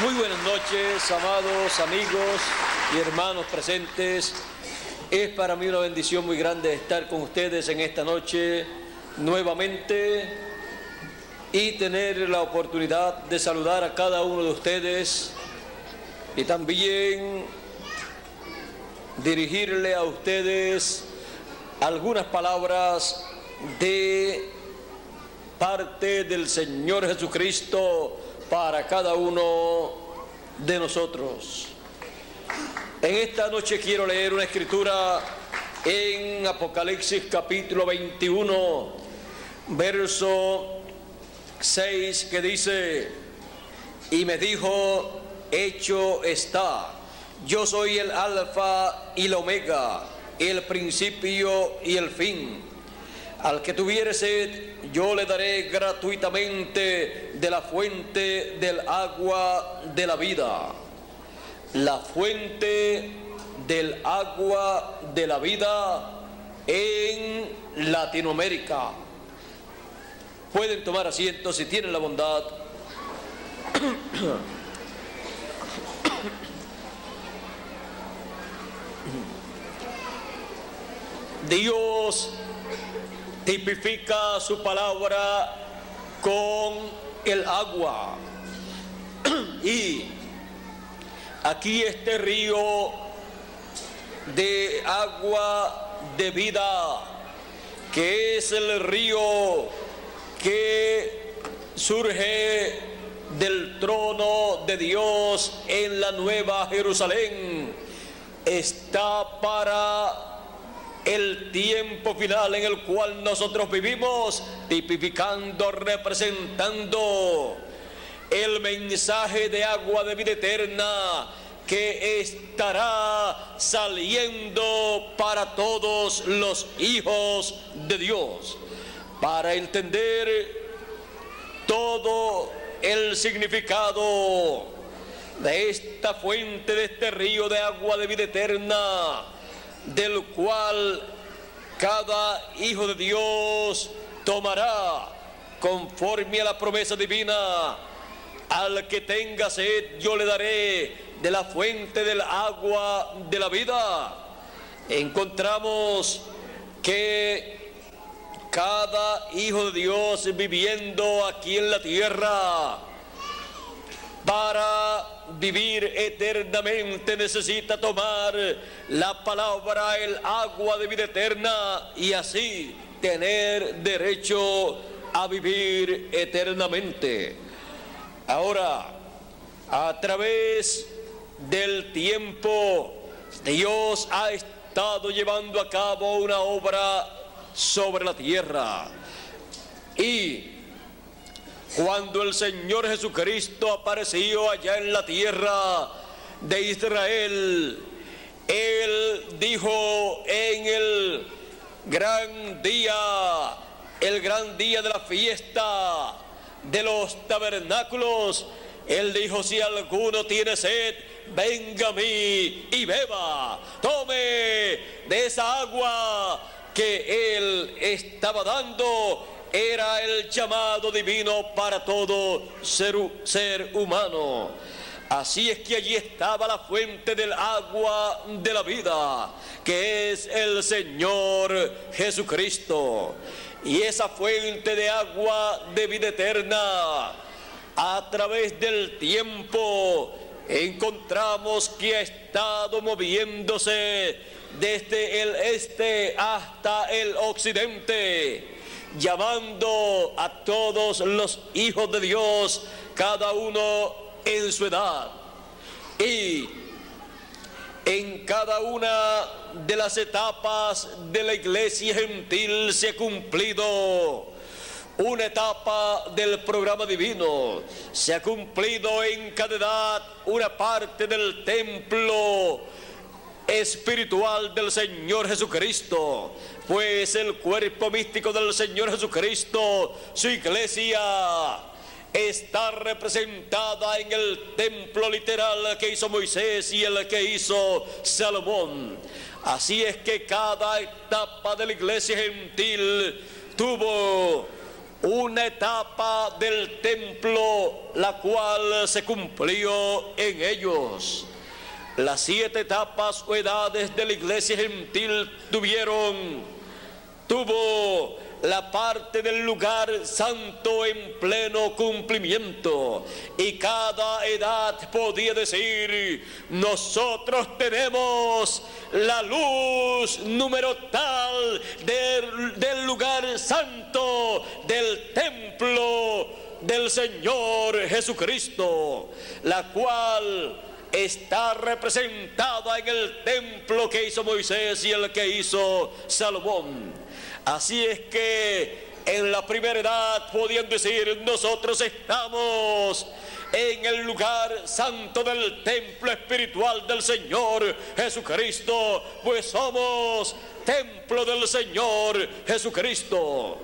Muy buenas noches, amados amigos y hermanos presentes. Es para mí una bendición muy grande estar con ustedes en esta noche nuevamente y tener la oportunidad de saludar a cada uno de ustedes y también dirigirle a ustedes algunas palabras de parte del Señor Jesucristo para cada uno de nosotros. En esta noche quiero leer una escritura en Apocalipsis capítulo 21, verso 6, que dice: y me dijo, hecho está, yo soy el alfa y la omega, el principio y el fin. Al que tuviere sed, yo le daré gratuitamente de la fuente del agua de la vida. La fuente del agua de la vida en Latinoamérica. Pueden tomar asiento si tienen la bondad. Dios tipifica su palabra con el agua. Y aquí este río de agua de vida, que es el río que surge del trono de Dios en la Nueva Jerusalén, está para el tiempo final en el cual nosotros vivimos, tipificando, representando el mensaje de agua de vida eterna que estará saliendo para todos los hijos de Dios. Para entender todo el significado de esta fuente, de este río de agua de vida eterna, del cual cada hijo de Dios tomará conforme a la promesa divina. Al que tenga sed, yo le daré de la fuente del agua de la vida. Encontramos que cada hijo de Dios viviendo aquí en la tierra, para vivir eternamente, necesita tomar la palabra, el agua de vida eterna, y así tener derecho a vivir eternamente. Ahora, a través del tiempo, Dios ha estado llevando a cabo una obra sobre la tierra. Y cuando el Señor Jesucristo apareció allá en la tierra de Israel, Él dijo en el gran día de la fiesta de los tabernáculos, Él dijo: si alguno tiene sed, venga a mí y beba, tome de esa agua que Él estaba dando. Era el llamado divino para todo ser humano. Así es que allí estaba la fuente del agua de la vida, que es el Señor Jesucristo. Y esa fuente de agua de vida eterna, a través del tiempo, encontramos que ha estado moviéndose desde el este hasta el occidente, llamando a todos los hijos de Dios, cada uno en su edad. Y en cada una de las etapas de la iglesia gentil se ha cumplido una etapa del programa divino. Se ha cumplido en cada edad una parte del templo espiritual del Señor Jesucristo, pues el cuerpo místico del Señor Jesucristo, su iglesia, está representada en el templo literal que hizo Moisés y el que hizo Salomón. Así es que cada etapa de la iglesia gentil tuvo una etapa del templo, la cual se cumplió en ellos. Las 7 etapas o edades de la iglesia gentil tuvo la parte del lugar santo en pleno cumplimiento, y cada edad podía decir: nosotros tenemos la luz número tal del lugar santo del templo del Señor Jesucristo, la cual está representada en el templo que hizo Moisés y el que hizo Salomón. Así es que en la primera edad podían decir: nosotros estamos en el lugar santo del templo espiritual del Señor Jesucristo, pues somos templo del Señor Jesucristo.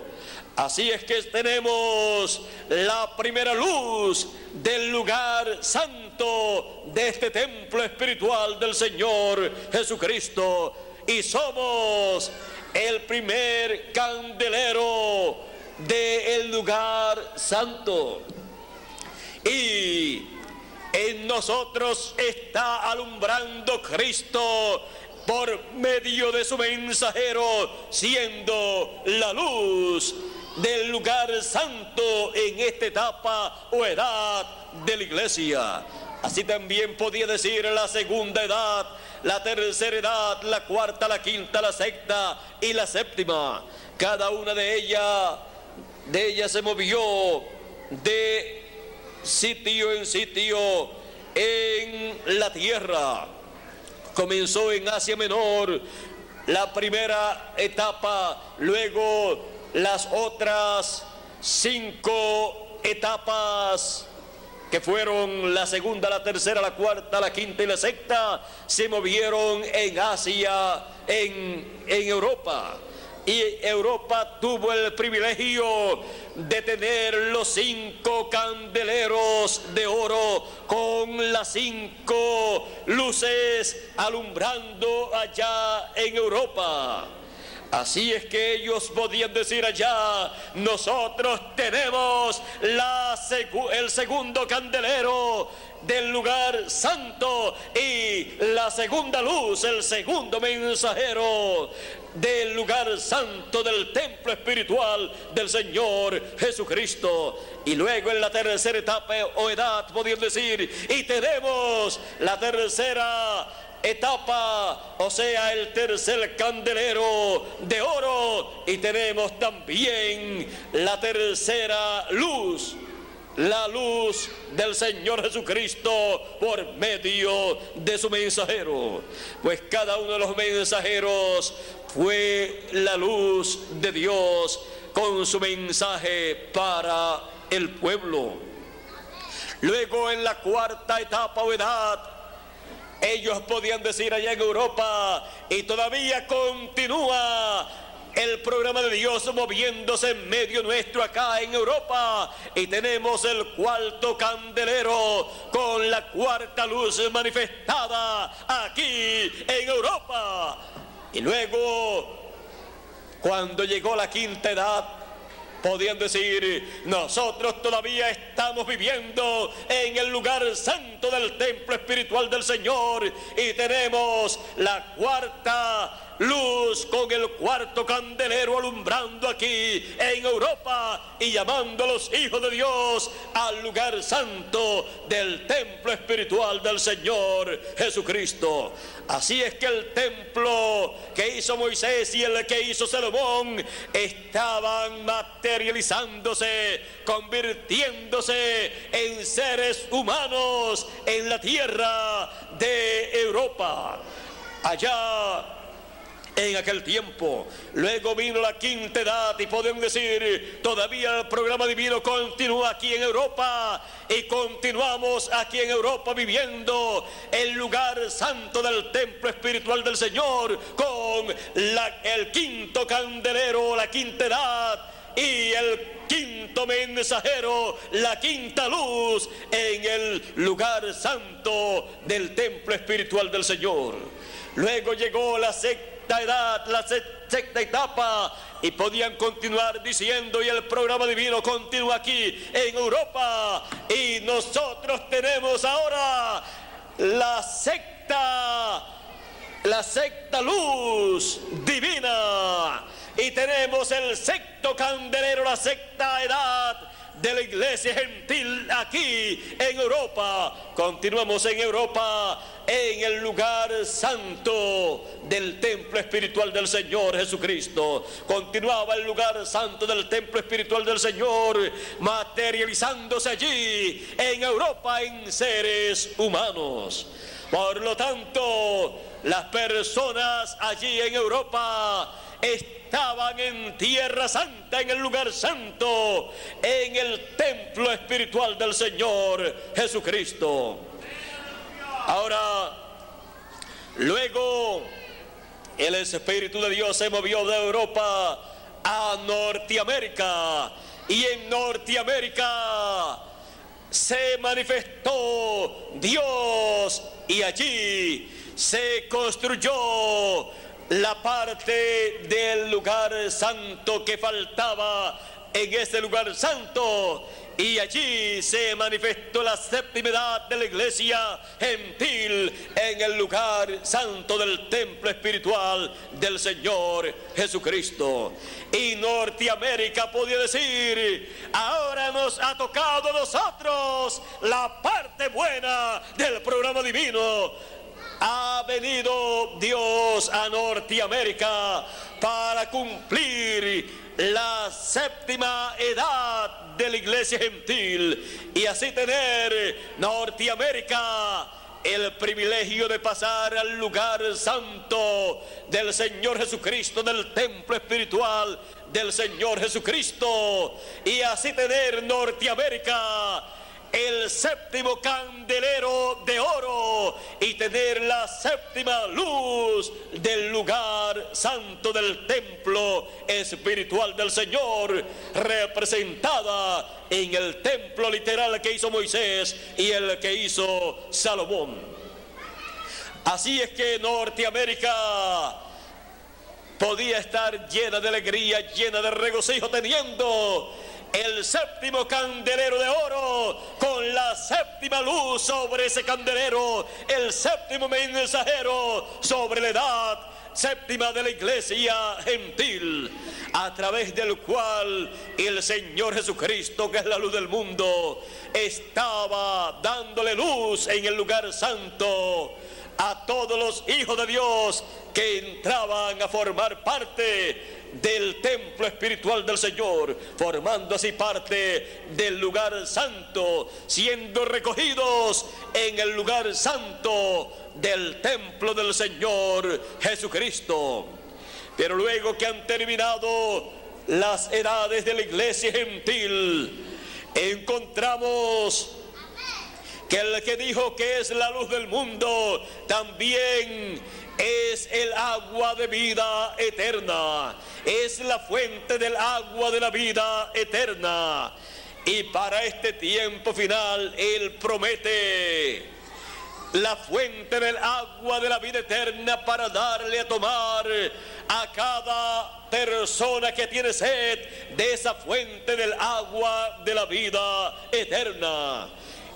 Así es que tenemos la primera luz del lugar santo de este templo espiritual del Señor Jesucristo, y somos el primer candelero del lugar santo, y en nosotros está alumbrando Cristo por medio de su mensajero, siendo la luz del lugar santo en esta etapa o edad de la iglesia. Así también podía decir la segunda edad, la tercera edad, la cuarta, la quinta, la sexta y la séptima. Cada una de ellas se movió de sitio en sitio en la tierra. Comenzó en Asia Menor la primera etapa, luego las otras 5 etapas, que fueron la segunda, la tercera, la cuarta, la quinta y la sexta, se movieron en Asia, en Europa. Y Europa tuvo el privilegio de tener los 5 candeleros de oro con las 5 luces alumbrando allá en Europa. Así es que ellos podían decir allá: nosotros tenemos el segundo candelero del lugar santo y la segunda luz, el segundo mensajero del lugar santo del templo espiritual del Señor Jesucristo. Y luego en la tercera etapa o edad podían decir: y tenemos la tercera etapa, o sea, el tercer candelero de oro, y tenemos también la tercera luz, la luz del Señor Jesucristo por medio de su mensajero. Pues cada uno de los mensajeros fue la luz de Dios con su mensaje para el pueblo. Luego en la cuarta etapa o edad, ellos podían decir allá en Europa, y todavía continúa el programa de Dios moviéndose en medio nuestro acá en Europa, y tenemos el cuarto candelero con la cuarta luz manifestada aquí en Europa. Y luego, cuando llegó la quinta edad, podían decir: nosotros todavía estamos viviendo en el lugar santo del templo espiritual del Señor, y tenemos la cuarta luz con el cuarto candelero alumbrando aquí en Europa y llamando a los hijos de Dios al lugar santo del templo espiritual del Señor Jesucristo. Así es que el templo que hizo Moisés y el que hizo Salomón estaban materializándose, convirtiéndose en seres humanos en la tierra de Europa. Allá en aquel tiempo, luego vino la quinta edad, y podemos decir, todavía el programa divino continúa aquí en Europa, y continuamos aquí en Europa viviendo el lugar santo del templo espiritual del Señor con el quinto candelero, la quinta edad, y el quinto mensajero, la quinta luz en el lugar santo del templo espiritual del Señor. Luego llegó la sexta sexta edad, la sexta etapa, y podían continuar diciendo, y el programa divino continúa aquí en Europa, y nosotros tenemos ahora la sexta luz divina, y tenemos el sexto candelero, la sexta edad de la iglesia gentil aquí en Europa. Continuamos en Europa, en el lugar santo del templo espiritual del Señor Jesucristo. Continuaba el lugar santo del templo espiritual del Señor materializándose allí en Europa en seres humanos. Por lo tanto, las personas allí en Europa estaban en tierra santa, en el lugar santo, en el templo espiritual del Señor Jesucristo. Ahora, luego, el Espíritu de Dios se movió de Europa a Norteamérica, y en Norteamérica se manifestó Dios, y allí se construyó la parte del lugar santo que faltaba en ese lugar santo, y allí se manifestó la séptima edad de la iglesia gentil en el lugar santo del templo espiritual del Señor Jesucristo. Y Norteamérica podía decir: ahora nos ha tocado a nosotros la parte buena del programa divino. Ha venido Dios a Norteamérica para cumplir la séptima edad de la iglesia gentil, y así tener Norteamérica el privilegio de pasar al lugar santo del Señor Jesucristo, del templo espiritual del Señor Jesucristo, y así tener Norteamérica el séptimo candelero de oro, y tener la séptima luz del lugar santo del templo espiritual del Señor, representada en el templo literal que hizo Moisés y el que hizo Salomón. Así es que Norteamérica podía estar llena de alegría, llena de regocijo, teniendo el séptimo candelero de oro con la séptima luz sobre ese candelero, el séptimo mensajero sobre la edad séptima de la iglesia gentil, a través del cual el Señor Jesucristo, que es la luz del mundo, estaba dándole luz en el lugar santo a todos los hijos de Dios que entraban a formar parte del templo espiritual del Señor, formando así parte del lugar santo, siendo recogidos en el lugar santo del templo del Señor Jesucristo. Pero luego que han terminado las edades de la iglesia gentil, encontramos que el que dijo que es la luz del mundo también es el agua de vida eterna, es la fuente del agua de la vida eterna. Y para este tiempo final Él promete la fuente del agua de la vida eterna para darle a tomar a cada persona que tiene sed de esa fuente del agua de la vida eterna.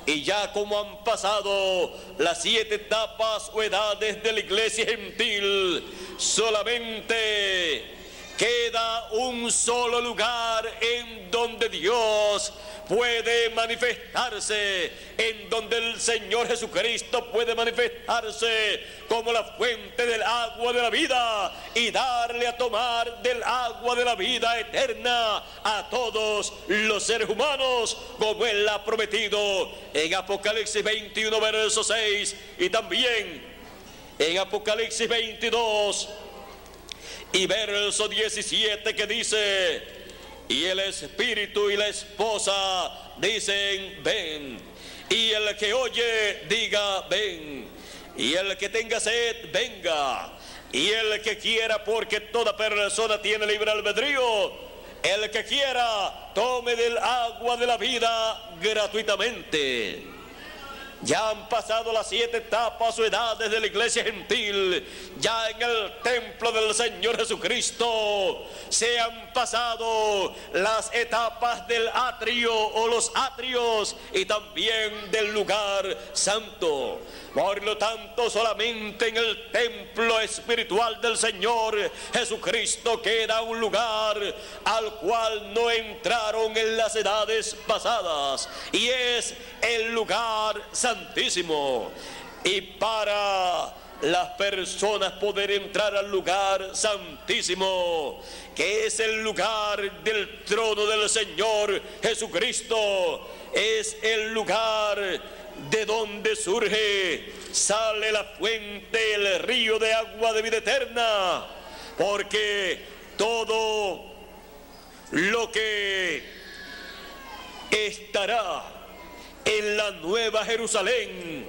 Y ya como han pasado las 7 etapas o edades de la iglesia gentil, solamente queda un solo lugar en donde Dios puede manifestarse, en donde el Señor Jesucristo puede manifestarse como la fuente del agua de la vida y darle a tomar del agua de la vida eterna a todos los seres humanos, como Él ha prometido en Apocalipsis 21 verso 6, y también en Apocalipsis 22 y verso 17, que dice: y el espíritu y la esposa dicen: ven. Y el que oye diga: ven. Y el que tenga sed, venga. Y el que quiera, porque toda persona tiene libre albedrío, el que quiera tome del agua de la vida gratuitamente. Ya han pasado las 7 etapas o edades de la iglesia gentil. Ya en el templo del Señor Jesucristo se han pasado las etapas del atrio o los atrios y también del lugar santo. Por lo tanto, solamente en el templo espiritual del Señor Jesucristo queda un lugar al cual no entraron en las edades pasadas, y es el lugar santísimo. Y para las personas poder entrar al lugar santísimo, que es el lugar del trono del Señor Jesucristo, es el lugar de donde sale la fuente, el río de agua de vida eterna, porque todo lo que estará en la Nueva Jerusalén,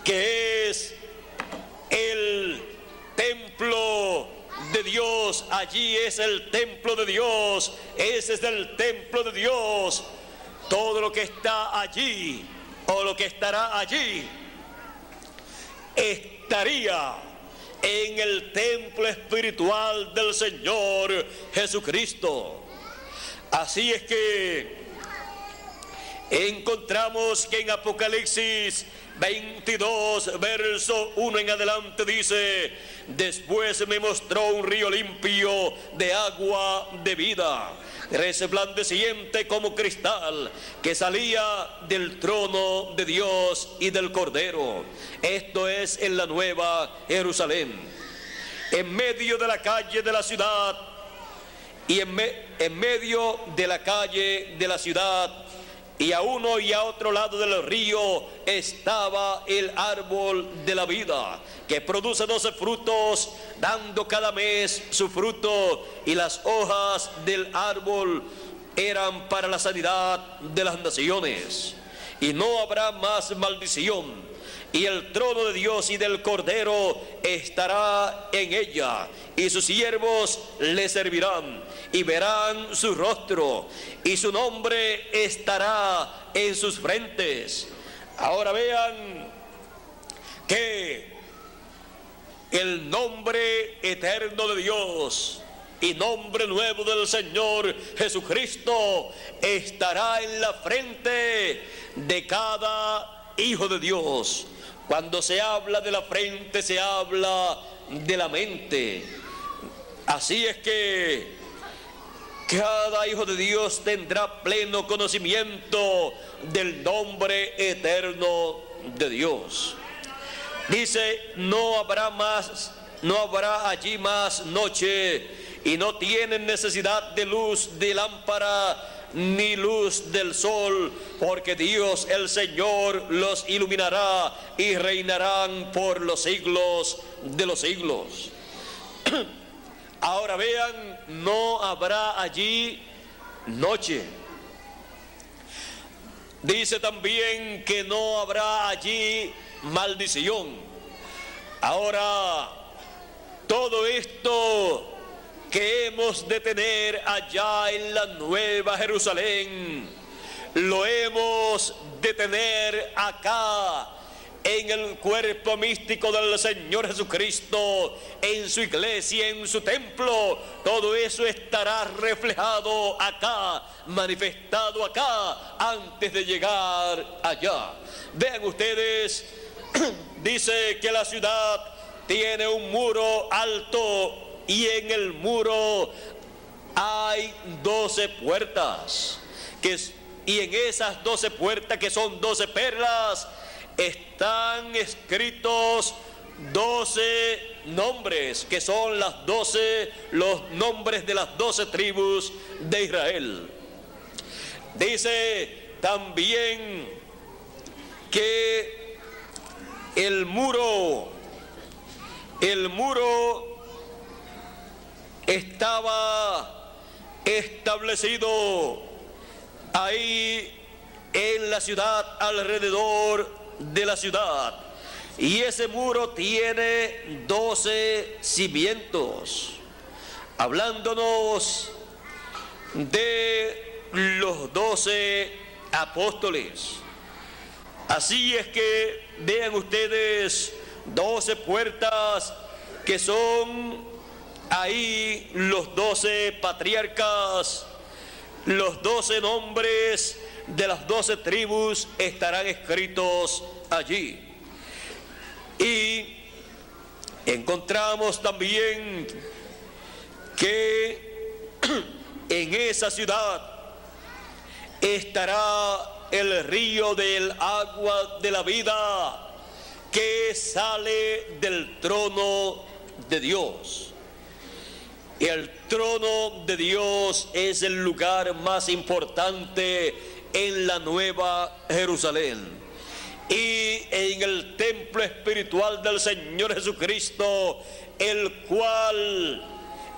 que es el templo de Dios, allí es el templo de Dios, ese es el templo de Dios. Todo lo que está allí o lo que estará allí estaría en el templo espiritual del Señor Jesucristo. Así es que encontramos que en Apocalipsis 22, verso 1 en adelante dice: después me mostró un río limpio de agua de vida, resplandeciente como cristal, que salía del trono de Dios y del Cordero. Esto es en la Nueva Jerusalén. En medio de la calle de la ciudad y en medio de la calle de la ciudad, y a uno y a otro lado del río, estaba el árbol de la vida, que produce 12 frutos, dando cada mes su fruto, y las hojas del árbol eran para la sanidad de las naciones. Y no habrá más maldición, y el trono de Dios y del Cordero estará en ella, y sus siervos le servirán, y verán su rostro, y su nombre estará en sus frentes. Ahora vean que el nombre eterno de Dios y nombre nuevo del Señor Jesucristo estará en la frente de cada hijo de Dios. Cuando se habla de la frente, se habla de la mente. Así es que cada hijo de Dios tendrá pleno conocimiento del nombre eterno de Dios. Dice: no habrá allí más noche, y no tienen necesidad de luz de lámpara ni luz del sol, porque Dios el Señor los iluminará, y reinarán por los siglos de los siglos. Ahora vean, no habrá allí noche. Dice también que no habrá allí maldición. Ahora, todo esto que hemos de tener allá en la Nueva Jerusalén, lo hemos de tener acá en el cuerpo místico del Señor Jesucristo, en su iglesia, en su templo. Todo eso estará reflejado acá, manifestado acá, antes de llegar allá. Vean ustedes, dice que la ciudad tiene un muro alto, y en el muro hay 12 puertas, y en esas 12 puertas, que son 12 perlas, están escritos 12 nombres, que son los nombres de las 12 tribus de Israel. Dice también que el muro estaba establecido ahí en la ciudad, alrededor de la ciudad, y ese muro tiene 12 cimientos, hablándonos de los 12 apóstoles. Así es que vean ustedes 12 puertas que son ahí los 12 patriarcas, los 12 nombres de las 12 tribus estarán escritos allí. Y encontramos también que en esa ciudad estará el río del agua de la vida que sale del trono de Dios. Y el trono de Dios es el lugar más importante en la Nueva Jerusalén. Y en el templo espiritual del Señor Jesucristo, el cual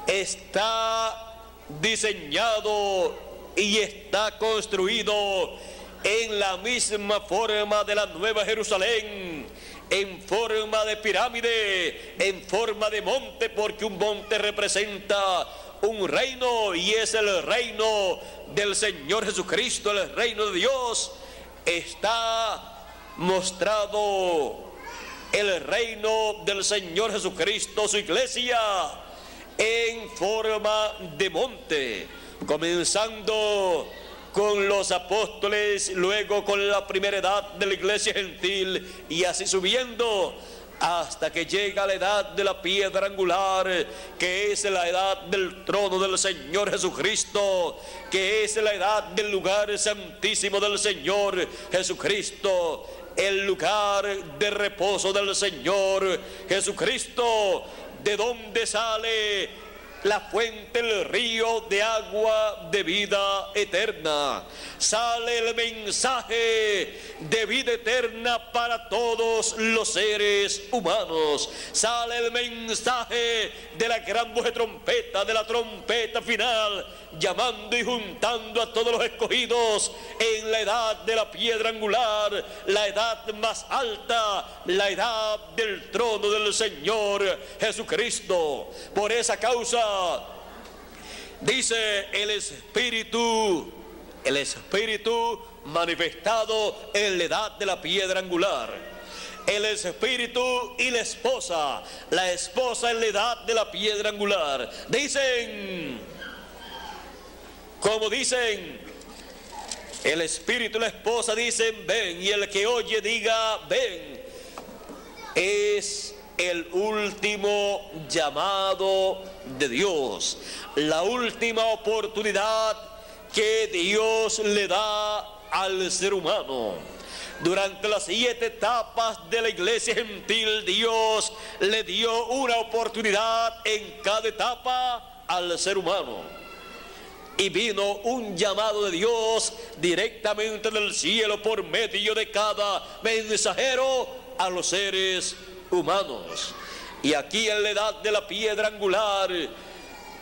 está diseñado y está construido en la misma forma de la Nueva Jerusalén, en forma de pirámide, en forma de monte, porque un monte representa un reino y es el reino del Señor Jesucristo, el reino de Dios. Está mostrado el reino del Señor Jesucristo, su iglesia, en forma de monte, comenzando con los apóstoles, luego con la primera edad de la iglesia gentil, y así subiendo hasta que llega la edad de la piedra angular, que es la edad del trono del Señor Jesucristo, que es la edad del lugar santísimo del Señor Jesucristo, el lugar de reposo del Señor Jesucristo, de donde sale la fuente, el río de agua de vida eterna. Sale el mensaje de vida eterna para todos los seres humanos. Sale el mensaje de la gran voz de trompeta, de la trompeta final, llamando y juntando a todos los escogidos en la edad de la piedra angular, la edad más alta, la edad del trono del Señor Jesucristo. Por esa causa dice el Espíritu manifestado en la edad de la piedra angular. El Espíritu y la esposa en la edad de la piedra angular. Como dicen, el Espíritu y la esposa dicen ven, y el que oye diga ven. Es el último llamado de Dios, la última oportunidad que Dios le da al ser humano. Durante las 7 etapas de la iglesia gentil, Dios le dio una oportunidad en cada etapa al ser humano. Y vino un llamado de Dios directamente del cielo por medio de cada mensajero a los seres humanos. Y aquí en la edad de la piedra angular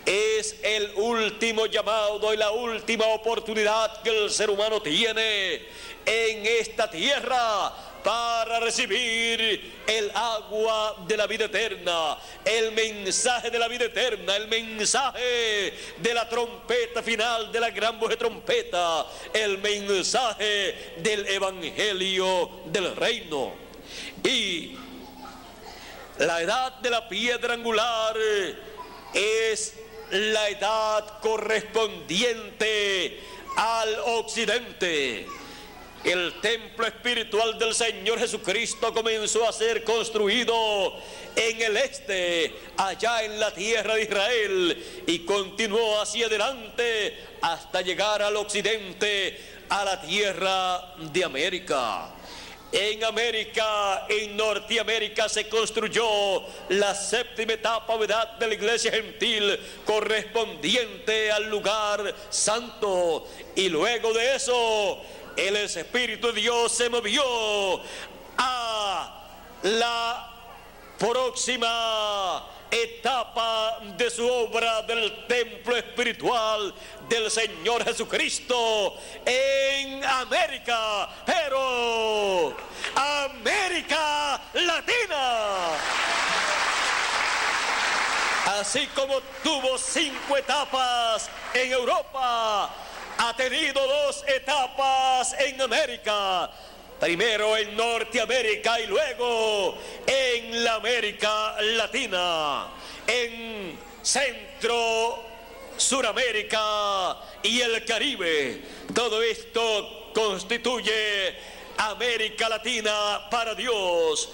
es el último llamado y la última oportunidad que el ser humano tiene en esta tierra para recibir el agua de la vida eterna, el mensaje de la vida eterna, el mensaje de la trompeta final, de la gran voz de trompeta, el mensaje del evangelio del reino. Y la edad de la piedra angular es la edad correspondiente al occidente. El templo espiritual del Señor Jesucristo comenzó a ser construido en el este, allá en la tierra de Israel, y continuó hacia adelante hasta llegar al occidente, a la tierra de América. En América, en Norteamérica, se construyó la 7ª etapa de la iglesia gentil, correspondiente al lugar santo. Y luego de eso, el Espíritu de Dios se movió a la próxima etapa de su obra del templo espiritual del Señor Jesucristo en América, pero América Latina. Así como tuvo 5 etapas en Europa, ha tenido 2 etapas en América. primero en Norteamérica y luego en la América Latina, en Centro, Suramérica y el Caribe. Todo esto constituye América Latina para Dios.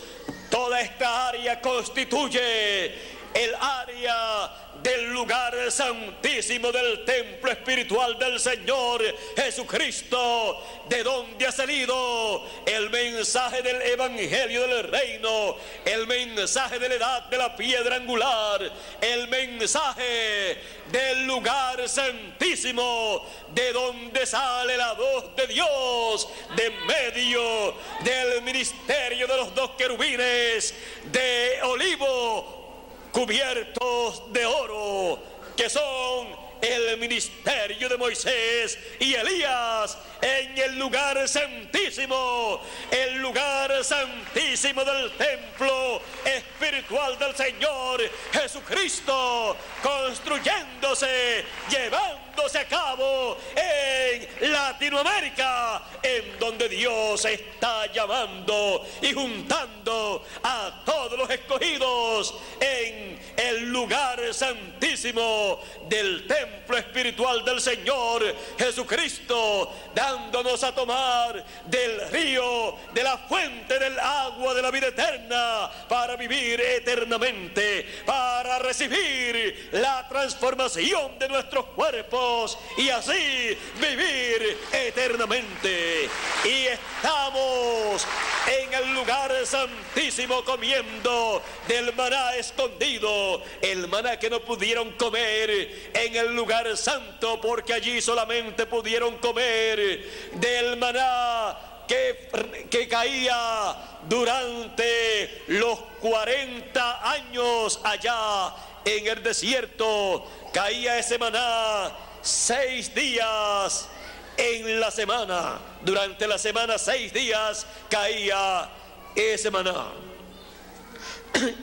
Toda esta área constituye el área del lugar santísimo del templo espiritual del Señor Jesucristo, de donde ha salido el mensaje del evangelio del reino, el mensaje de la edad de la piedra angular, el mensaje del lugar santísimo, de donde sale la voz de Dios, de medio del ministerio de los dos querubines de olivo cubiertos de oro, que son el ministerio de Moisés y Elías, en el lugar santísimo del templo espiritual del Señor Jesucristo, construyéndose, llevándose a cabo en Latinoamérica, en donde Dios está llamando y juntando a todos los escogidos en el lugar santísimo del templo espiritual del Señor Jesucristo, dándonos a tomar del río, de la fuente del agua de la vida eterna, para vivir eternamente, para recibir la transformación de nuestros cuerpos y así vivir eternamente. Y estamos en el lugar santísimo comiendo del maná escondido, el maná que no pudieron comer en el lugar santo, porque allí solamente pudieron comer del maná que caía durante los 40 años allá en el desierto. Caía ese maná 6 días en la semana. Durante la semana 6 días caía ese maná.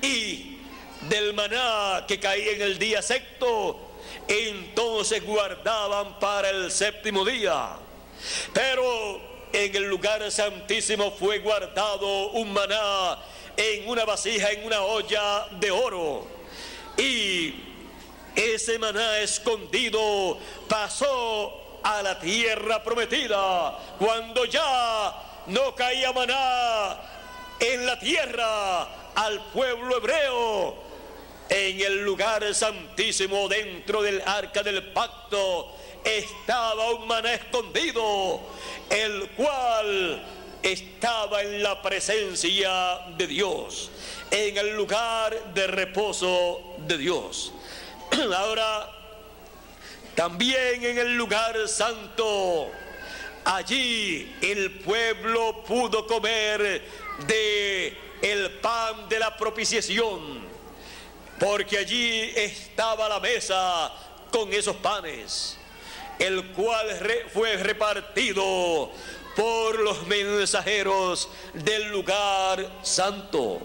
Y del maná que caía en el día sexto, entonces guardaban para el séptimo día. Pero en el lugar santísimo fue guardado un maná en una vasija, en una olla de oro. Y ese maná escondido pasó a la tierra prometida, cuando ya no caía maná en la tierra al pueblo hebreo. En el lugar santísimo, dentro del arca del pacto, estaba un maná escondido, el cual estaba en la presencia de Dios, en el lugar de reposo de Dios. Ahora, también en el lugar santo, allí el pueblo pudo comer de el pan de la propiciación, porque allí estaba la mesa con esos panes, el cual fue repartido por los mensajeros del lugar santo.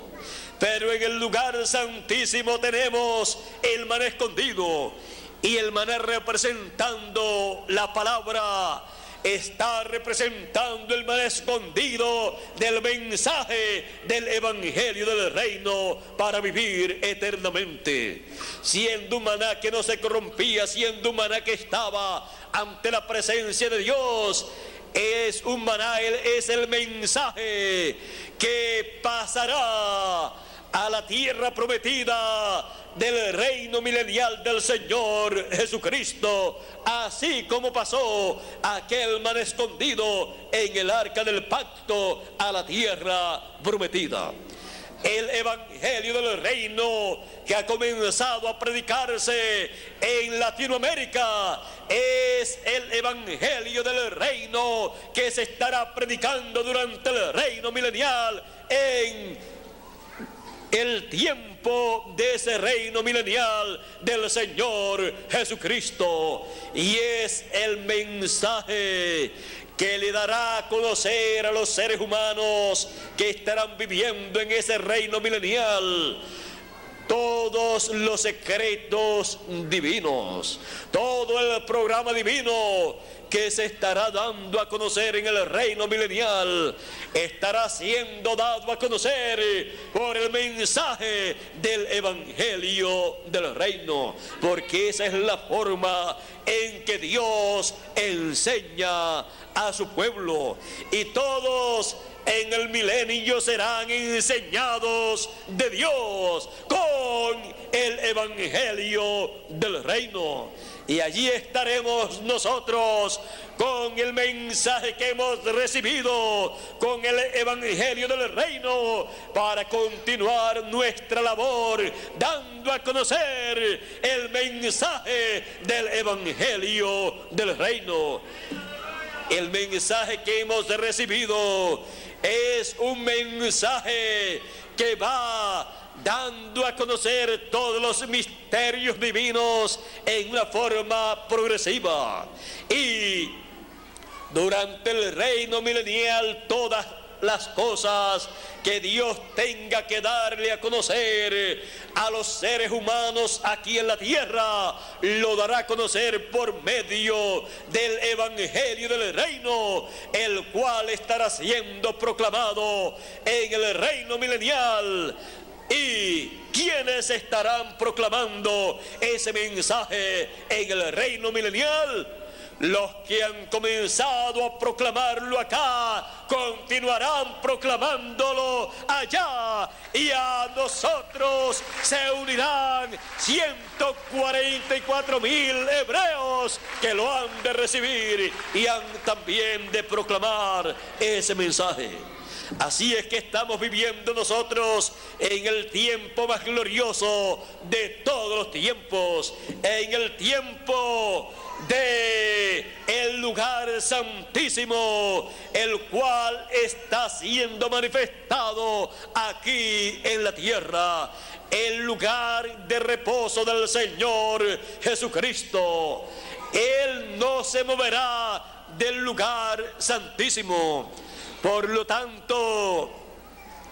Pero en el lugar santísimo tenemos el maná escondido, y el maná representando la palabra, está representando el maná escondido del mensaje del evangelio del reino para vivir eternamente, siendo un maná que no se corrompía, siendo un maná que estaba ante la presencia de Dios. Es un maná, es el mensaje que pasará a la tierra prometida del reino milenial del Señor Jesucristo, así como pasó aquel maná escondido en el arca del pacto a la tierra prometida. El evangelio del reino que ha comenzado a predicarse en Latinoamérica es el evangelio del reino que se estará predicando durante el reino milenial, en el tiempo de ese reino milenial del Señor Jesucristo. Y es el mensaje que le dará a conocer a los seres humanos que estarán viviendo en ese reino milenial todos los secretos divinos, todo el programa divino que se estará dando a conocer en el reino milenial, estará siendo dado a conocer por el mensaje del evangelio del reino, porque esa es la forma en que Dios enseña a su pueblo, y todos en el milenio serán enseñados de Dios con el evangelio del reino. Y allí estaremos nosotros con el mensaje que hemos recibido, con el evangelio del reino, para continuar nuestra labor dando a conocer el mensaje del evangelio del reino. El mensaje que hemos recibido es un mensaje que va dando a conocer todos los misterios divinos en una forma progresiva. Y durante el reino milenial, todas las cosas que Dios tenga que darle a conocer a los seres humanos aquí en la tierra, lo dará a conocer por medio del evangelio del reino, el cual estará siendo proclamado en el reino milenial. ¿Y quiénes estarán proclamando ese mensaje en el reino milenial? Los que han comenzado a proclamarlo acá continuarán proclamándolo allá, y a nosotros se unirán 144,000 hebreos que lo han de recibir y han también de proclamar ese mensaje. Así es que estamos viviendo nosotros en el tiempo más glorioso de todos los tiempos, en el tiempo de el lugar santísimo, el cual está siendo manifestado aquí en la tierra, el lugar de reposo del Señor Jesucristo. Él no se moverá del lugar santísimo. Por lo tanto,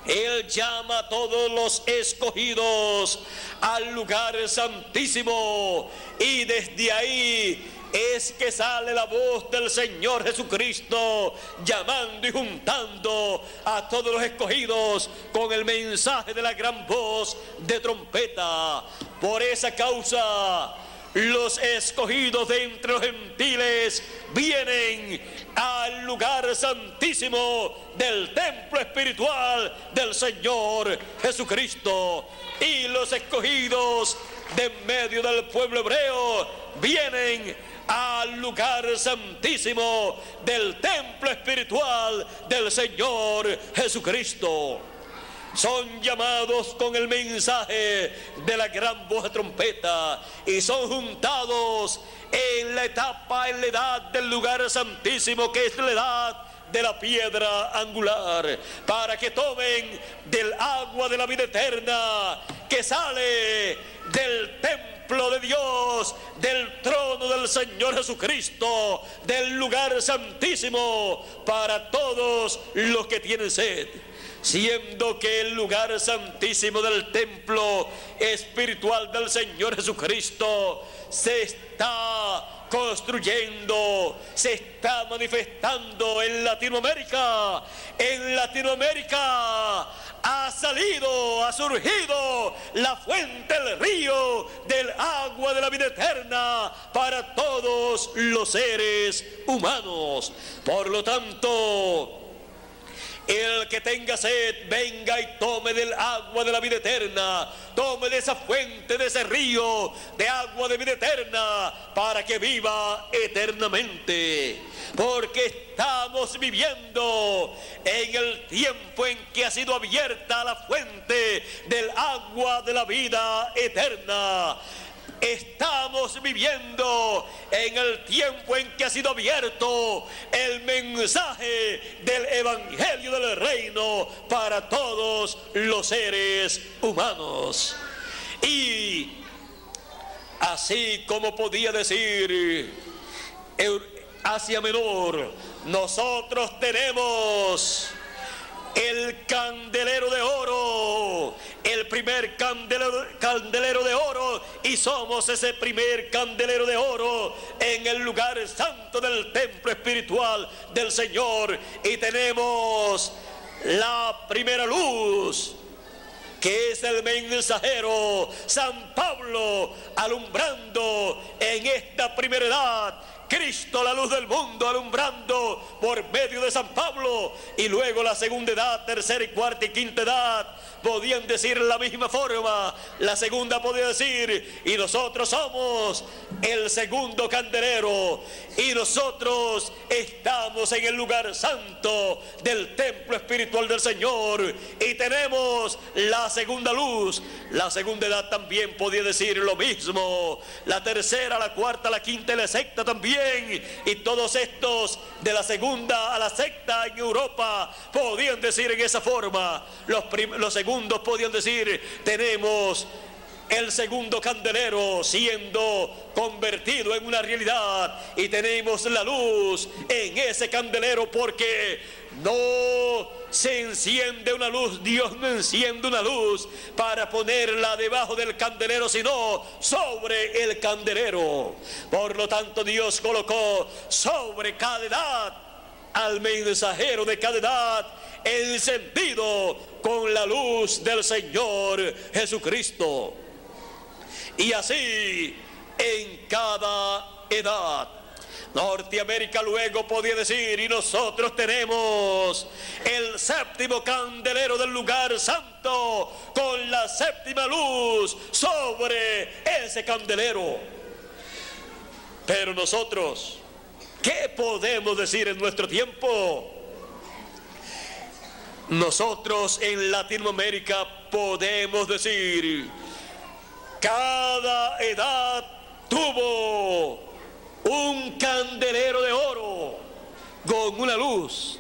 Él llama a todos los escogidos al lugar santísimo, y desde ahí es que sale la voz del Señor Jesucristo, llamando y juntando a todos los escogidos con el mensaje de la gran voz de trompeta. Por esa causa, los escogidos de entre los gentiles vienen al lugar santísimo del templo espiritual del Señor Jesucristo, y los escogidos de en medio del pueblo hebreo vienen al lugar santísimo del templo espiritual del Señor Jesucristo. Son llamados con el mensaje de la gran voz de trompeta y son juntados en la etapa, en la edad del lugar santísimo, que es la edad de la piedra angular, para que tomen del agua de la vida eterna que sale del templo de Dios, del trono del Señor Jesucristo, del lugar santísimo, para todos los que tienen sed. Siendo que el lugar santísimo del templo espiritual del Señor Jesucristo se está construyendo, se está manifestando en Latinoamérica. En Latinoamérica ha surgido la fuente, el río del agua de la vida eterna para todos los seres humanos. Por lo tanto, el que tenga sed, venga y tome del agua de la vida eterna, tome de esa fuente, de ese río de agua de vida eterna, para que viva eternamente. Porque estamos viviendo en el tiempo en que ha sido abierta la fuente del agua de la vida eterna. Estamos viviendo en el tiempo en que ha sido abierto el mensaje del evangelio del reino para todos los seres humanos. Y así como podía decir Asia Menor, nosotros tenemos el candelero de oro, el primer candelero de oro, y somos ese primer candelero de oro en el lugar santo del templo espiritual del Señor. Y tenemos la primera luz, que es el mensajero San Pablo, alumbrando en esta primera edad. Cristo, la luz del mundo, alumbrando por medio de San Pablo. Y luego la segunda edad, tercera y cuarta y quinta edad, podían decir la misma forma. La segunda podía decir: y nosotros somos el segundo candelero, y nosotros estamos en el lugar santo del templo espiritual del Señor, y tenemos la segunda luz. La segunda edad también podía decir lo mismo. La tercera, la cuarta, la quinta y la sexta también. Y todos estos de la segunda a la sexta en Europa podían decir en esa forma. Los segundos podían decir: tenemos el segundo candelero siendo convertido en una realidad, y tenemos la luz en ese candelero, porque no se enciende una luz, Dios no enciende una luz para ponerla debajo del candelero, sino sobre el candelero. Por lo tanto, Dios colocó sobre cada edad al mensajero de cada edad, encendido con la luz del Señor Jesucristo. Y así en cada edad. Norteamérica luego podía decir: y nosotros tenemos el séptimo candelero del lugar santo, con la séptima luz sobre ese candelero. Pero nosotros, ¿qué podemos decir en nuestro tiempo? Nosotros en Latinoamérica podemos decir: cada edad tuvo un candelero de oro con una luz,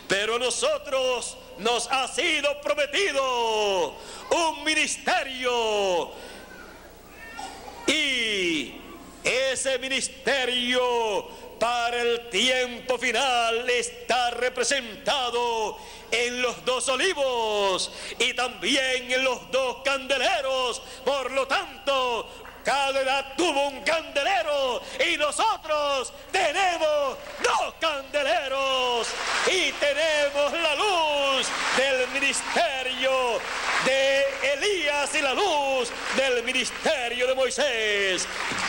pero a nosotros nos ha sido prometido un ministerio, y ese ministerio para el tiempo final está representado en los dos olivos y también en los dos candeleros. Por lo tanto, cada edad tuvo un candelero, y nosotros tenemos dos candeleros, y tenemos la luz del ministerio de Elías y la luz del ministerio de Moisés.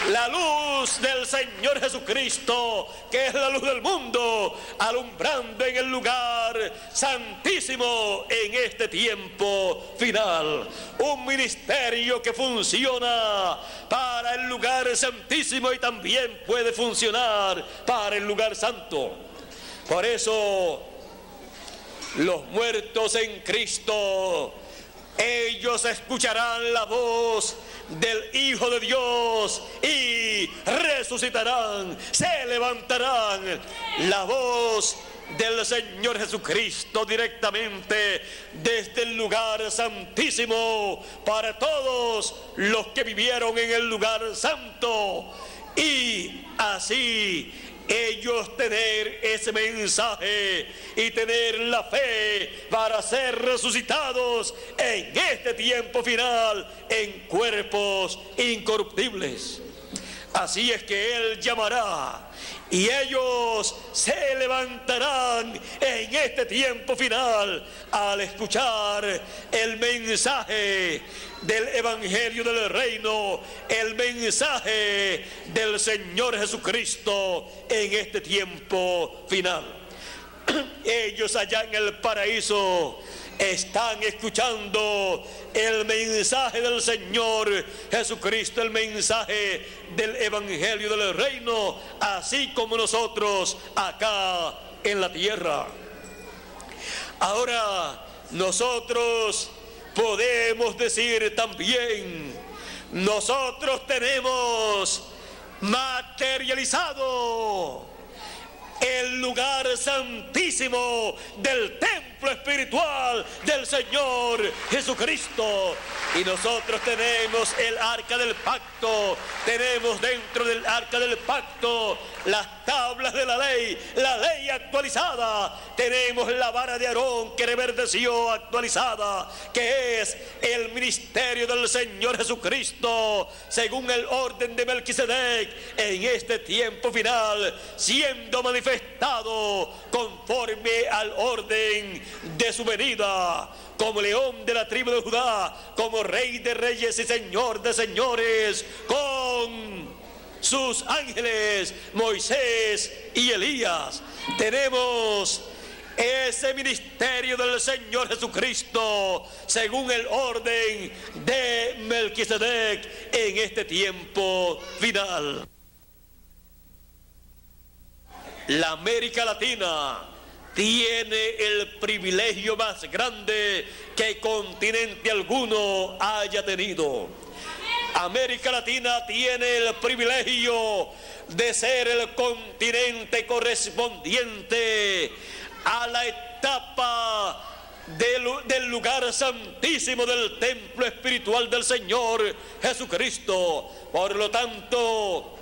La luz del Señor Jesucristo, que es la luz del mundo, alumbrando en el lugar santísimo en este tiempo final. Un ministerio que funciona para el lugar santísimo y también puede funcionar para el lugar santo. Por eso los muertos en Cristo, ellos escucharán la voz del Hijo de Dios y resucitarán, se levantarán. La voz del Señor Jesucristo directamente desde el lugar santísimo para todos los que vivieron en el lugar santo, y así ellos tener ese mensaje y tener la fe para ser resucitados en este tiempo final en cuerpos incorruptibles. Así es que Él llamará, y ellos se levantarán en este tiempo final al escuchar el mensaje del Evangelio del Reino, el mensaje del Señor Jesucristo en este tiempo final. Ellos allá en el paraíso están escuchando el mensaje del Señor Jesucristo, el mensaje del Evangelio del Reino, así como nosotros acá en la tierra. Ahora nosotros podemos decir también: nosotros tenemos materializado el lugar santísimo del templo espiritual del Señor Jesucristo. Y nosotros tenemos el arca del pacto, tenemos dentro del arca del pacto las las tablas de la ley actualizada. Tenemos la vara de Aarón que reverdeció actualizada, que es el ministerio del Señor Jesucristo, según el orden de Melquisedec, en este tiempo final, siendo manifestado conforme al orden de su venida, como león de la tribu de Judá, como rey de reyes y señor de señores, con sus ángeles, Moisés y Elías. Tenemos ese ministerio del Señor Jesucristo, según el orden de Melquisedec, en este tiempo final. La América Latina tiene el privilegio más grande que continente alguno haya tenido. América Latina tiene el privilegio de ser el continente correspondiente a la etapa del lugar santísimo del templo espiritual del Señor Jesucristo. Por lo tanto,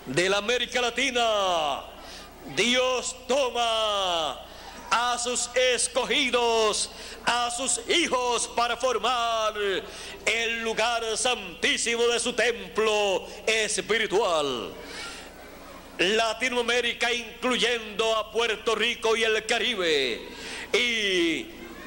de la América Latina, Dios toma a sus escogidos, a sus hijos, para formar el lugar santísimo de su templo espiritual. Latinoamérica, incluyendo a Puerto Rico y el Caribe, y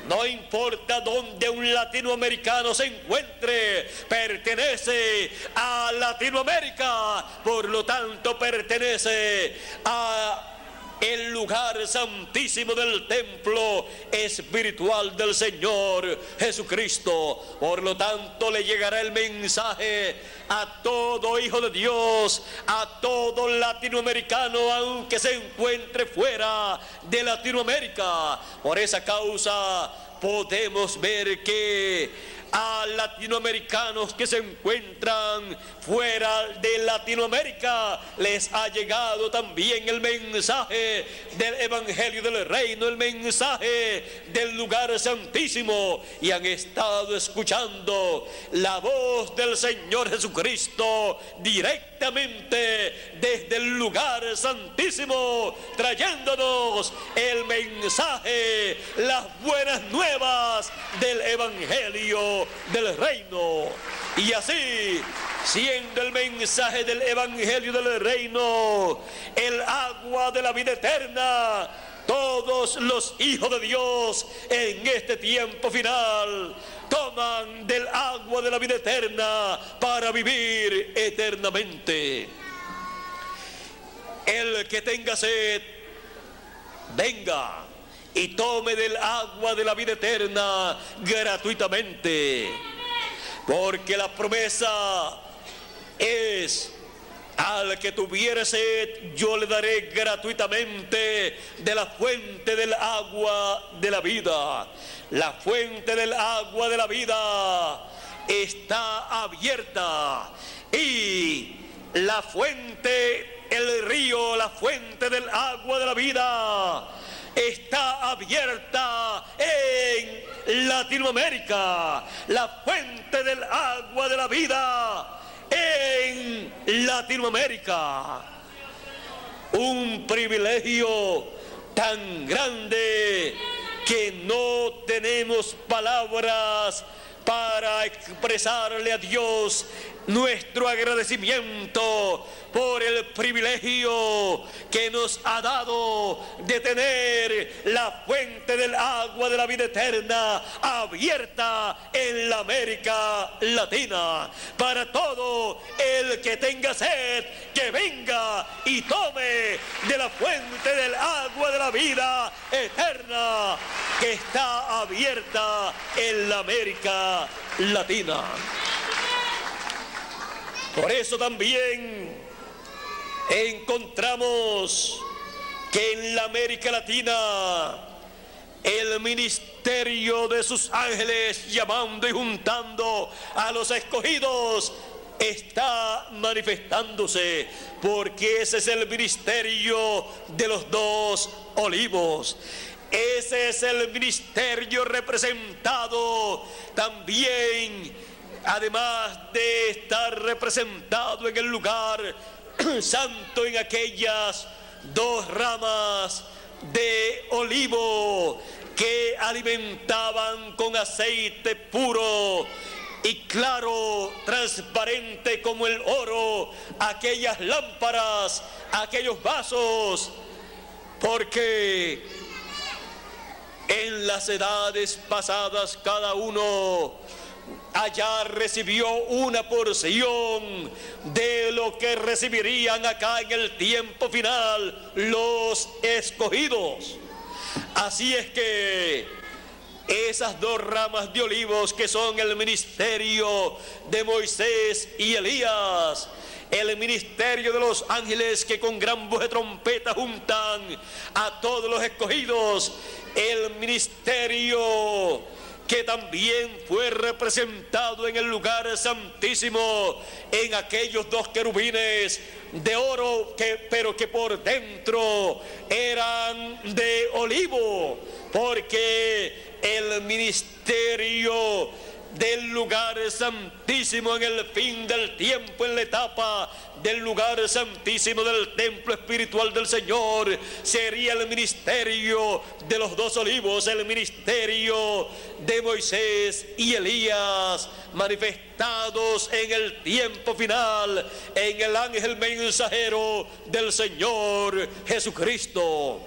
no importa dónde un latinoamericano se encuentre, pertenece a Latinoamérica, por lo tanto pertenece a el lugar santísimo del templo espiritual del Señor Jesucristo. Por lo tanto, le llegará el mensaje a todo hijo de Dios, a todo latinoamericano, aunque se encuentre fuera de Latinoamérica. Por esa causa podemos ver que a latinoamericanos que se encuentran fuera de Latinoamérica les ha llegado también el mensaje del Evangelio del Reino, el mensaje del lugar santísimo, y han estado escuchando la voz del Señor Jesucristo directamente desde el lugar santísimo, trayéndonos el mensaje, las buenas nuevas del Evangelio del Reino. Y así, siendo el mensaje del Evangelio del Reino el agua de la vida eterna, todos los hijos de Dios en este tiempo final toman del agua de la vida eterna para vivir eternamente. El que tenga sed, venga y tome del agua de la vida eterna gratuitamente, porque la promesa es: al que tuviere sed, yo le daré gratuitamente de la fuente del agua de la vida. La fuente del agua de la vida está abierta, y la fuente, el río, la fuente del agua de la vida está abierta en Latinoamérica. La fuente del agua de la vida en Latinoamérica. Un privilegio tan grande que no tenemos palabras para expresarle a Dios nuestro agradecimiento por el privilegio que nos ha dado de tener la fuente del agua de la vida eterna abierta en la América Latina. Para todo el que tenga sed, que venga y tome de la fuente del agua de la vida eterna que está abierta en la América Latina. Por eso también encontramos que en la América Latina el ministerio de sus ángeles, llamando y juntando a los escogidos, está manifestándose, porque ese es el ministerio de los dos olivos. Ese es el ministerio representado también, además de estar representado en el lugar Santo en aquellas dos ramas de olivo que alimentaban con aceite puro y claro, transparente como el oro, aquellas lámparas, aquellos vasos, porque en las edades pasadas cada uno allá recibió una porción de lo que recibirían acá en el tiempo final los escogidos. Así es que esas dos ramas de olivos que son el ministerio de Moisés y Elías, el ministerio de los ángeles que con gran voz de trompeta juntan a todos los escogidos, el ministerio que también fue representado en el lugar santísimo en aquellos dos querubines de oro, pero que por dentro eran de olivo, porque el ministerio del lugar santísimo en el fin del tiempo, en la etapa del lugar santísimo del templo espiritual del Señor, sería el ministerio de los dos olivos, el ministerio de Moisés y Elías, manifestados en el tiempo final en el ángel mensajero del Señor Jesucristo.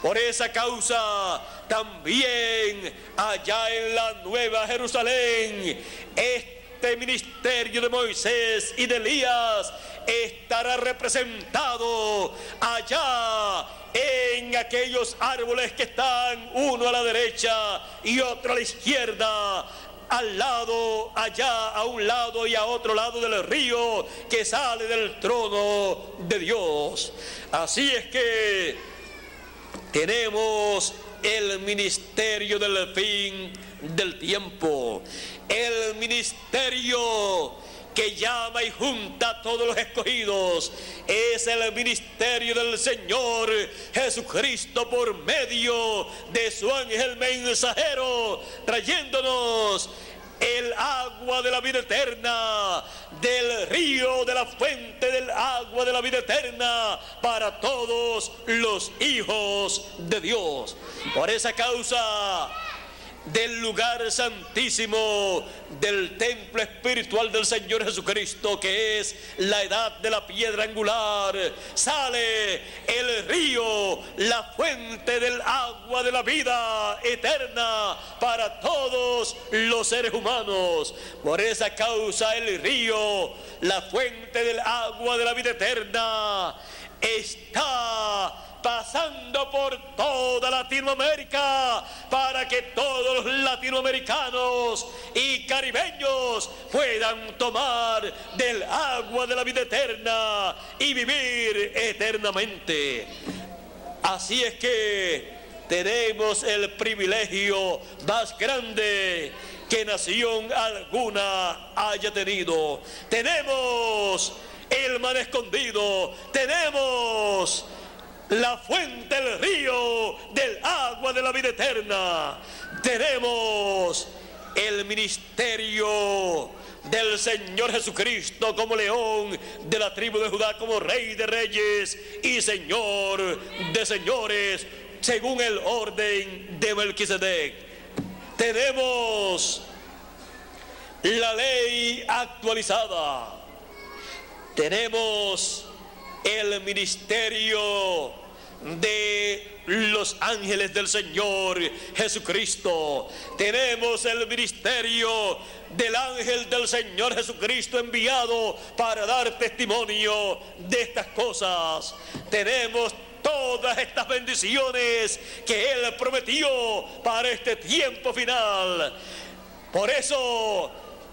Por esa causa, también allá en la Nueva Jerusalén, este ministerio de Moisés y de Elías estará representado allá en aquellos árboles que están uno a la derecha y otro a la izquierda, al lado, allá a un lado y a otro lado del río que sale del trono de Dios. Así es que tenemos el ministerio del fin del tiempo, el ministerio que llama y junta a todos los escogidos, es el ministerio del Señor Jesucristo por medio de su ángel mensajero, trayéndonos el agua de la vida eterna, del río, de la fuente del agua de la vida eterna para todos los hijos de Dios. Por esa causa, del lugar santísimo del templo espiritual del Señor Jesucristo, que es la edad de la piedra angular, sale el río, la fuente del agua de la vida eterna para todos los seres humanos. Por esa causa el río, la fuente del agua de la vida eterna, está pasando por toda Latinoamérica para que todos los latinoamericanos y caribeños puedan tomar del agua de la vida eterna y vivir eternamente. Así es que tenemos el privilegio más grande que nación alguna haya tenido. Tenemos el mar escondido, tenemos la fuente, el río del agua de la vida eterna. Tenemos el ministerio del Señor Jesucristo como león de la tribu de Judá, como rey de reyes y señor de señores, según el orden de Melquisedec. Tenemos la ley actualizada. Tenemos el ministerio de los ángeles del Señor Jesucristo. Tenemos el ministerio del ángel del Señor Jesucristo enviado para dar testimonio de estas cosas. Tenemos todas estas bendiciones que Él prometió para este tiempo final. Por eso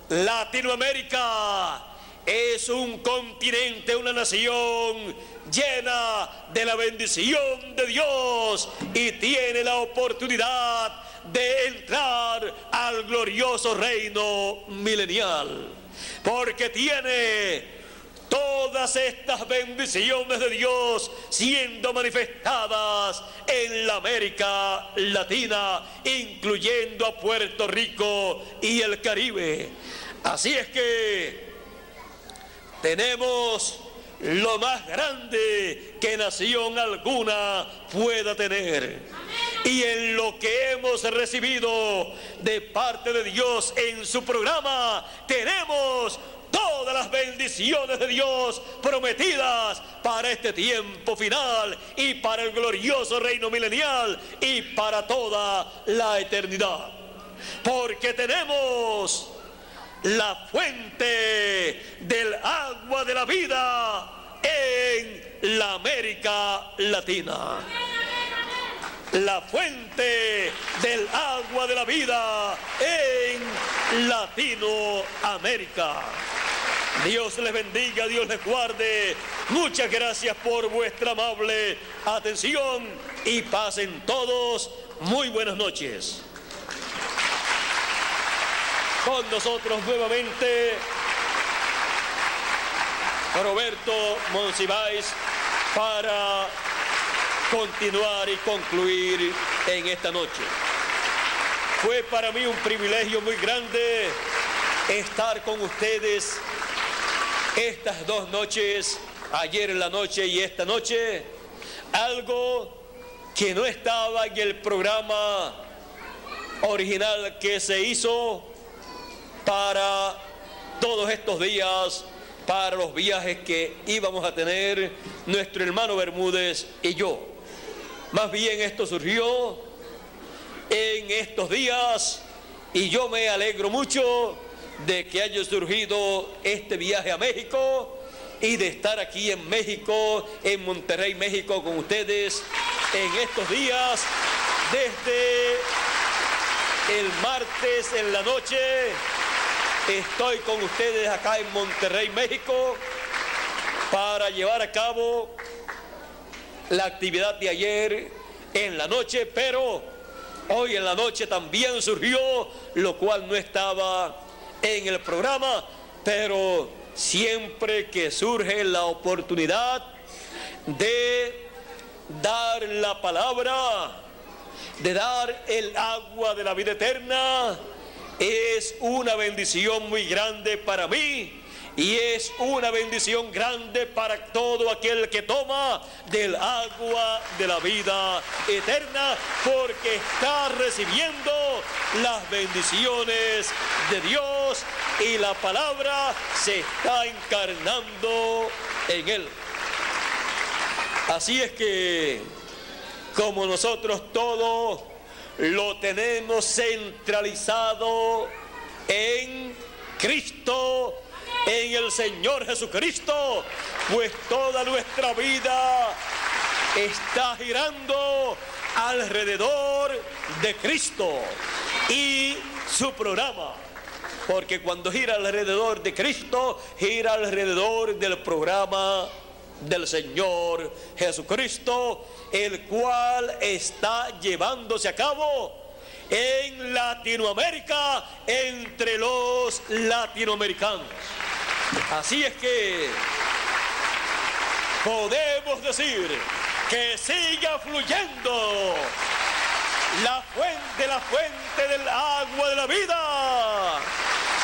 Latinoamérica es un continente, una nación llena de la bendición de Dios y tiene la oportunidad de entrar al glorioso reino milenial, porque tiene todas estas bendiciones de Dios siendo manifestadas en la América Latina, incluyendo a Puerto Rico y el Caribe. Así es que tenemos lo más grande que nación alguna pueda tener. Y en lo que hemos recibido de parte de Dios en su programa, tenemos todas las bendiciones de Dios prometidas para este tiempo final y para el glorioso reino milenial y para toda la eternidad. Porque tenemos la fuente del agua de la vida en la América Latina. La fuente del agua de la vida en Latinoamérica. Dios les bendiga, Dios les guarde. Muchas gracias por vuestra amable atención y pasen todos muy buenas noches. Con nosotros nuevamente Roberto Monsiváis para continuar y concluir en esta noche. Fue para mí un privilegio muy grande estar con ustedes estas dos noches, ayer en la noche y esta noche, algo que no estaba en el programa original que se hizo para todos estos días, para los viajes que íbamos a tener nuestro hermano Bermúdez y yo. Más bien esto surgió en estos días y yo me alegro mucho de que haya surgido este viaje a México y de estar aquí en México, en Monterrey, México, con ustedes en estos días, desde el martes en la noche. Estoy con ustedes acá en Monterrey, México, para llevar a cabo la actividad de ayer en la noche, pero hoy en la noche también surgió, lo cual no estaba en el programa, pero siempre que surge la oportunidad de dar la palabra, de dar el agua de la vida eterna, es una bendición muy grande para mí y es una bendición grande para todo aquel que toma del agua de la vida eterna, porque está recibiendo las bendiciones de Dios y la palabra se está encarnando en él. Así es que, como nosotros todos lo tenemos centralizado en Cristo, en el Señor Jesucristo, pues toda nuestra vida está girando alrededor de Cristo y su programa. Porque cuando gira alrededor de Cristo, gira alrededor del programa del Señor Jesucristo, el cual está llevándose a cabo en Latinoamérica, entre los latinoamericanos. Así es que podemos decir que siga fluyendo la fuente del agua de la vida,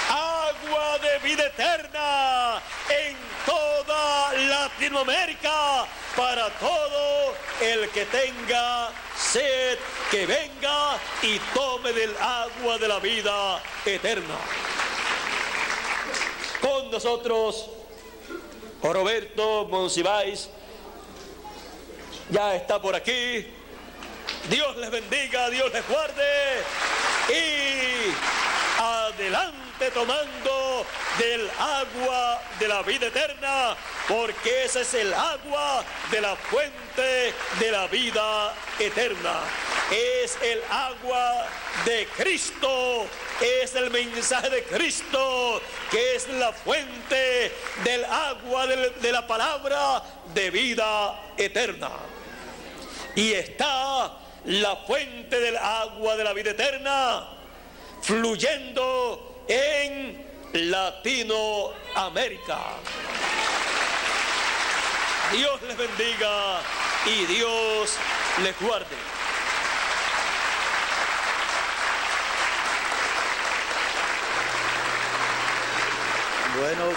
agua de vida eterna en toda Latinoamérica, para todo el que tenga sed, que venga y tome del agua de la vida eterna. Con nosotros, Roberto Monsiváis, ya está por aquí. Dios les bendiga, Dios les guarde y adelante tomando del agua de la vida eterna, porque ese es el agua de la fuente de la vida eterna. Es el agua de Cristo, es el mensaje de Cristo, que es la fuente del agua de la palabra de vida eterna. Y está la fuente del agua de la vida eterna fluyendo en Latinoamérica. Dios les bendiga y Dios les guarde. Bueno.